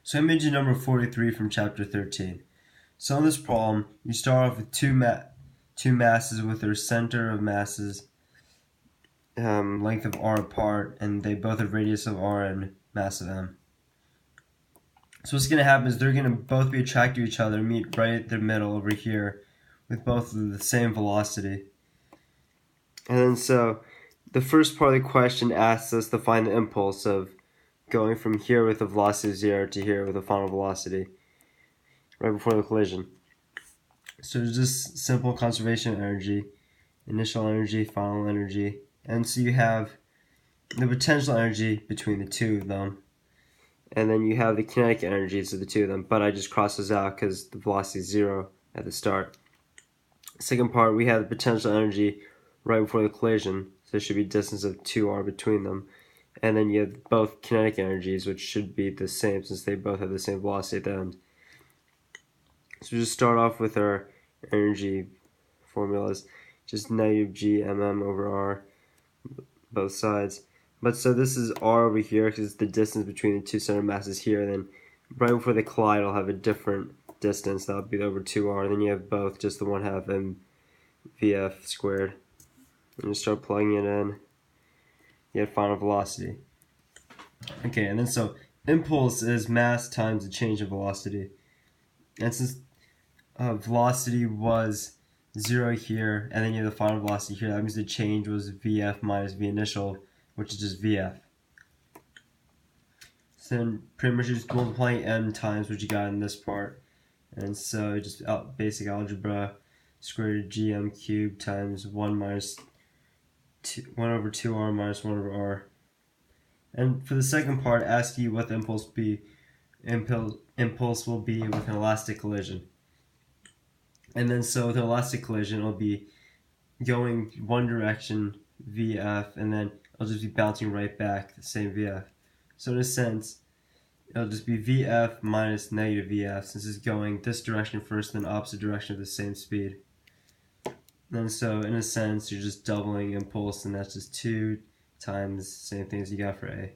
So image number 43 from chapter 13. So in this problem, you start off with two masses with their center of masses, length of r apart, and they both have radius of r and mass of m. So what's going to happen is they're going to both be attracted to each other, meet right at the middle over here, with both of the same velocity. And then so the first part of the question asks us to find the impulse of going from here with a velocity of 0 to here with a final velocity right before the collision. So it's just simple conservation of energy, initial energy, final energy, and so you have the potential energy between the two of them, and then you have the kinetic energies of the two of them, but I just cross those out because the velocity is 0 at the start. Second part, we have the potential energy right before the collision, so there should be a distance of 2r between them, and then you have both kinetic energies, which should be the same since they both have the same velocity at the end. So just start off with our energy formulas, just negative g mm over r, both sides. But so this is r over here because it's the distance between the two center masses here. And then right before they collide, it'll have a different distance. That'll be over 2r. And then you have both, just the 1/2 mvf squared. And you start plugging it in. You have final velocity. Okay, and then so impulse is mass times the change in velocity. And since velocity was 0 here, and then you have the final velocity here, that means the change was vf minus v initial, which is just vf. So then pretty much just multiplying m times what you got in this part. And so just basic algebra, square root of gm cubed times 1 over 2r minus 1 over r. And for the second part, ask you what the impulse will be with an elastic collision. And then so with an elastic collision, it'll be going one direction, vf, and then it'll just be bouncing right back, the same vf. So in a sense, it'll just be vf minus negative vf, since it's going this direction first, then opposite direction at the same speed. And so in a sense, you're just doubling impulse, and that's just 2 times the same thing as you got for A.